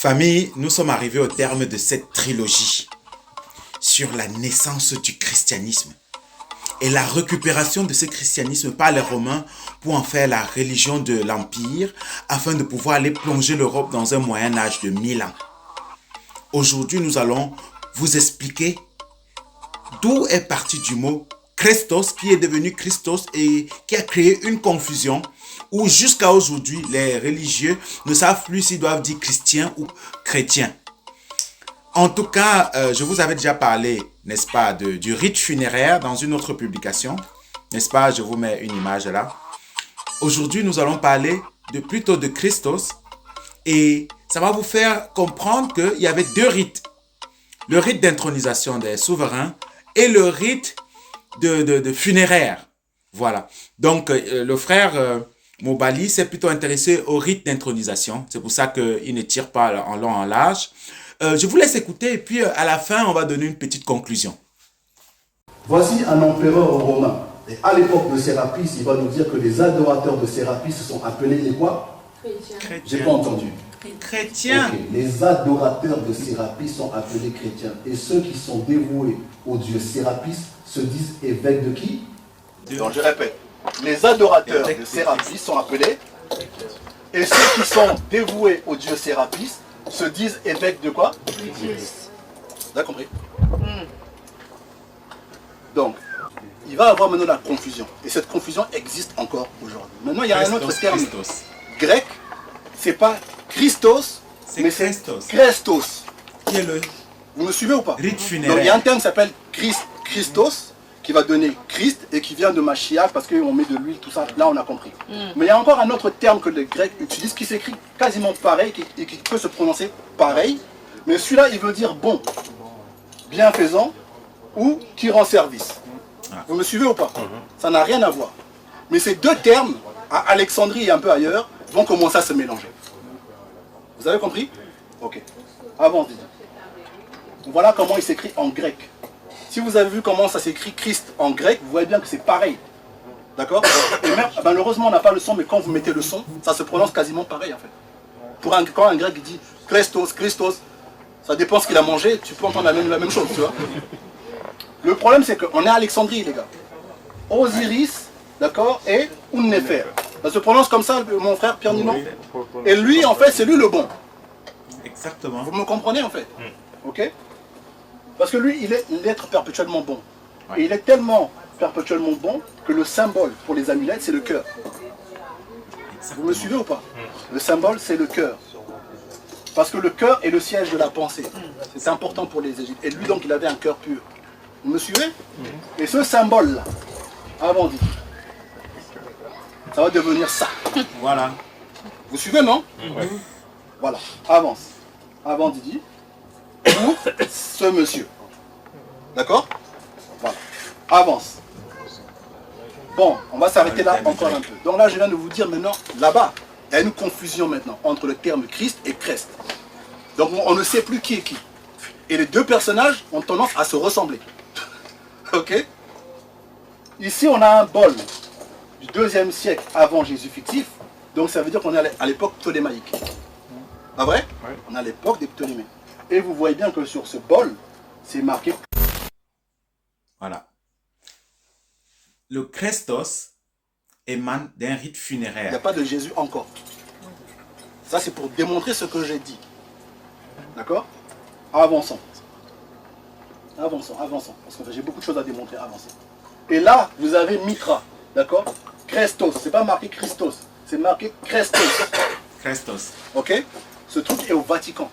Famille, nous sommes arrivés au terme de cette trilogie sur la naissance du christianisme et la récupération de ce christianisme par les Romains pour en faire la religion de l'Empire afin de pouvoir aller plonger l'Europe dans un Moyen-Âge de 1000 ans. Aujourd'hui, nous allons vous expliquer d'où est parti du mot Christos qui est devenu Christos et qui a créé une confusion où jusqu'à aujourd'hui, les religieux ne savent plus s'ils doivent dire chrétien ou chrétien. En tout cas, je vous avais déjà parlé, n'est-ce pas, du rite funéraire dans une autre publication. N'est-ce pas, je vous mets une image là. Aujourd'hui, nous allons parler plutôt de Christos et ça va vous faire comprendre qu'il y avait deux rites. Le rite d'intronisation des souverains et le rite de funéraire. Voilà. Donc, le frère Mobali s'est plutôt intéressé au rite d'intronisation. C'est pour ça qu'il ne tire pas en long en large. Je vous laisse écouter et puis à la fin, on va donner une petite conclusion. Voici un empereur romain. Et à l'époque de Sérapis, il va nous dire que les adorateurs de Sérapis se sont appelés les quoi? Chrétiens. J'ai pas entendu. Chrétiens. Okay. Les adorateurs de Sérapis sont appelés chrétiens. Et ceux qui sont dévoués au dieu Sérapis se disent évêques de qui? Donc je répète. Les adorateurs de Sérapis sont appelés. Et ceux qui sont dévoués au dieu Sérapis se disent évêques de quoi? Vous avez compris? Donc, il va y avoir maintenant la confusion. Et cette confusion existe encore aujourd'hui. Maintenant, il y a un autre terme grec. C'est pas Christos, mais c'est Christos. Qui est le Vous me suivez ou pas? rite funéraire. Donc, il y a un terme qui s'appelle Christos, qui va donner Christ et qui vient de Mashiach parce qu'on met de l'huile, tout ça. Là, on a compris. Mais il y a encore un autre terme que les Grecs utilisent qui s'écrit quasiment pareil et qui peut se prononcer pareil. Mais celui-là, il veut dire bon, bienfaisant ou qui rend service. Vous me suivez ou pas? Ça n'a rien à voir. Mais ces deux termes, à Alexandrie et un peu ailleurs, vont commencer à se mélanger. Vous avez compris? Ok. Avant, voilà comment il s'écrit en grec. Si vous avez vu comment ça s'écrit Christ en grec, vous voyez bien que c'est pareil. D'accord? Et même, malheureusement, on n'a pas le son, mais quand vous mettez le son, ça se prononce quasiment pareil en fait. Quand un grec dit Christos, Christos, ça dépend ce qu'il a mangé, tu peux entendre la même chose, tu vois. Le problème, c'est qu'on est à Alexandrie, les gars. Osiris, d'accord, et Unnefer. Ça se prononce comme ça, mon frère Pierre Ninon. Et lui, en fait, c'est lui le bon. Exactement. Vous me comprenez, en fait? Ok? Parce que lui, il est l'être perpétuellement bon. Et il est tellement perpétuellement bon que le symbole pour les amulettes, c'est le cœur. Vous me suivez ou pas? Le symbole, c'est le cœur. Parce que le cœur est le siège de la pensée. C'est important pour les Égyptiens. Et lui, donc, il avait un cœur pur. Vous me suivez? Et ce symbole-là, avant dit, ça va devenir ça. Voilà. Vous suivez, non? Voilà. Avance. Avant Didi. Ou ce monsieur. D'accord? Voilà. Avance. Bon, on va s'arrêter là encore un peu. Donc là, je viens de vous dire maintenant, là-bas, il y a une confusion maintenant entre le terme Christ et Christ. Donc on ne sait plus qui est qui. Et les deux personnages ont tendance à se ressembler. Ok? Ici, on a un bol du 2e siècle avant Jésus fictif. Donc ça veut dire qu'on est à l'époque ptolémaïque. Pas vrai? On est à l'époque des Ptolémées. Et vous voyez bien que sur ce bol, c'est marqué. Voilà. Le Christos émane d'un rite Il funéraire. n'y a pas de Jésus encore. Ça, c'est pour démontrer ce que j'ai dit. D'accord? Avançons. Avançons, avançons. Parce que j'ai beaucoup de choses à démontrer. Avançons. Et là, vous avez Mitra. D'accord? Christos. C'est pas marqué Christos. C'est marqué Christos. Christos. Ok? Ce truc est au Vatican.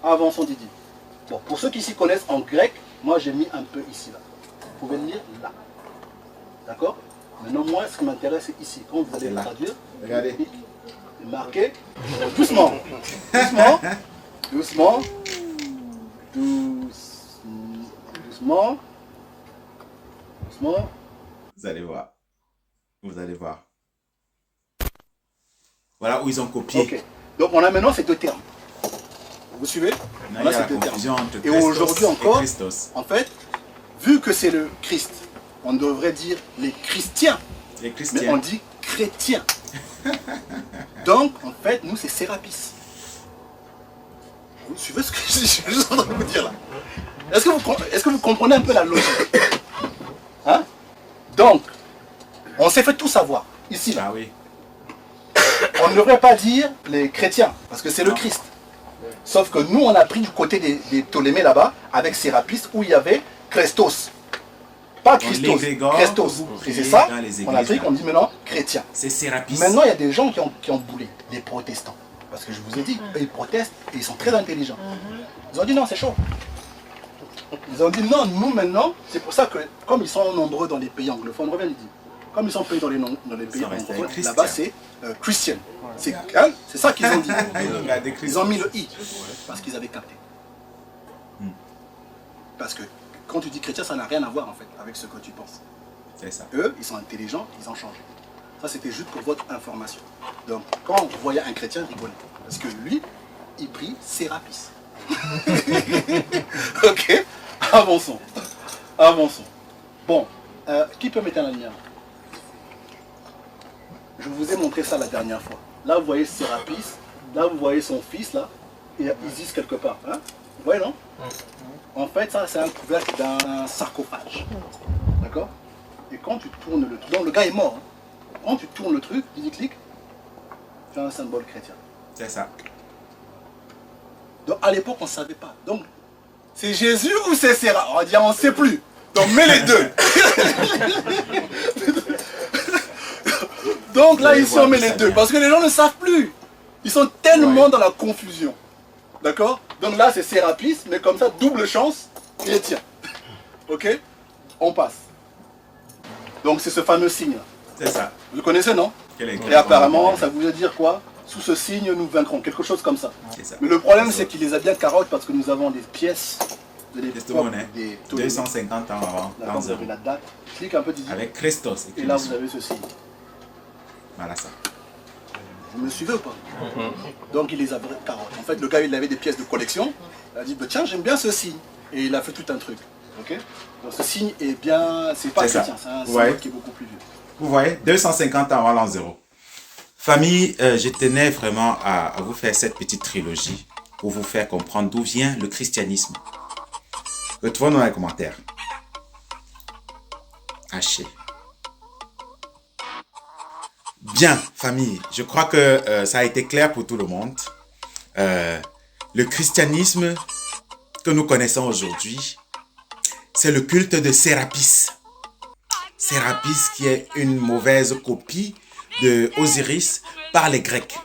Avançons, Didi. Bon, pour ceux qui s'y connaissent en grec, moi j'ai mis un peu ici, là. Vous pouvez le lire là. D'accord? Maintenant, moi, ce qui m'intéresse, c'est ici. Quand vous allez le traduire, regardez. Marqué. Doucement. Doucement. Doucement. Doucement. Doucement. Vous allez voir. Vous allez voir. Voilà où ils ont copié. Ok. Donc on a maintenant ces deux termes. Vous suivez? Là, il y a la confusion entre Et aujourd'hui encore, Christos. en fait, vu que c'est le Christ, on devrait dire les chrétiens. Les chrétiens. Mais on dit chrétiens. Donc, en fait, nous, c'est Sérapis. Vous suivez ce que je suis juste en train de vous dire là? Est-ce que vous comprenez un peu la logique? Hein? Donc, on s'est fait tout savoir, ici là. Ah oui. On ne devrait pas dire les chrétiens, parce que c'est le Christ. Sauf que nous, on a pris du côté des Ptolémées là-bas, avec Sérapis, où il y avait Christos. Pas Christos, Christos. Et c'est ça, on a pris qu'on dit maintenant chrétien. C'est Sérapis. Maintenant, il y a des gens qui ont boulé, des protestants. Parce que je vous ai dit, eux, ils protestent et ils sont très intelligents. Ils ont dit non, c'est chaud. Ils ont dit non, nous maintenant, c'est pour ça que, comme ils sont nombreux dans les pays anglophones, on revient dit, comme ils sont pays dans les pays anglophones, là-bas c'est Christian. C'est ça qu'ils ont dit. Ils ont mis le i, parce qu'ils avaient capté. Parce que quand tu dis chrétien, ça n'a rien à voir en fait avec ce que tu penses. C'est ça. Eux, ils sont intelligents, ils ont changé. Ça, c'était juste pour votre information. Donc, quand vous voyez un chrétien, rigolez. Parce que lui, il prie Sérapis. Ok, avançons. Avançons. Bon, qui peut mettre la lumière? Je vous ai montré ça la dernière fois. Là, vous voyez Sérapis. Là, vous voyez son fils, là. Et Isis quelque part. Hein? Vous voyez, non? En fait, ça, c'est un couvercle d'un sarcophage. D'accord? Et quand tu tournes le truc, donc le gars est mort. Hein? Quand tu tournes le truc, tu dis clic, tu as un symbole chrétien. C'est ça. Donc à l'époque, on ne savait pas. Donc, c'est Jésus ou c'est Sérapis? On va dire, on ne sait plus. Donc mets les deux. Donc là, ici, on met les deux. Parce que les gens ne savent plus. Ils sont tellement dans la confusion. D'accord? Donc là, c'est Sérapis, mais comme ça, double chance, chrétien. Ok? On passe. Donc c'est ce fameux signe-là. C'est ça. Vous le connaissez, non? Et apparemment, ça voulait dire quoi? Sous ce signe, nous vaincrons. Quelque chose comme ça. Ça. Mais le problème, c'est qu'il les a bien carottes parce que nous avons des pièces de l'époque des 250 ans avant. D'accord, vous avez la date. Clique un peu, Didier. Avec Christos. Et là, vous avez ce signe. Voilà ça. Vous me suivez ou pas? Donc, il les a carottes. En fait, le gars, il avait des pièces de collection. Il a dit, bah, tiens, j'aime bien ce signe. Et il a fait tout un truc. Ok? Donc, ce signe est bien... C'est pas chrétien, c'est un symbole qui est beaucoup plus vieux. Vous voyez, 250 ans avant l'an 0. Famille, je tenais vraiment à vous faire cette petite trilogie pour vous faire comprendre d'où vient le christianisme. Retrouvons-nous dans les commentaires. Haché. Bien, famille, je crois que ça a été clair pour tout le monde. Le christianisme que nous connaissons aujourd'hui, c'est le culte de Sérapis. Sérapis qui est une mauvaise copie de Osiris par les Grecs.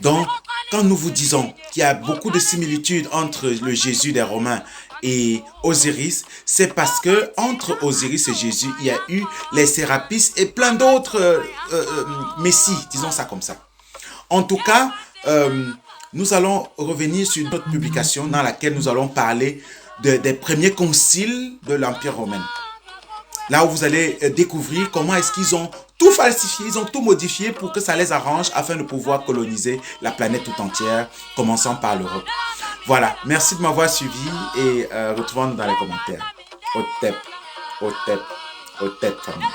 Donc, quand nous vous disons qu'il y a beaucoup de similitudes entre le Jésus des Romains et Osiris, c'est parce que entre Osiris et Jésus, il y a eu les Sérapis et plein d'autres messies, disons ça comme ça. En tout cas, nous allons revenir sur notre publication dans laquelle nous allons parler des premiers conciles de l'Empire romain. Là où vous allez découvrir comment est-ce qu'ils ont tout falsifié, ils ont tout modifié pour que ça les arrange afin de pouvoir coloniser la planète tout entière, commençant par l'Europe. Voilà, merci de m'avoir suivi et retrouvons-nous dans les commentaires. Au tep, famille.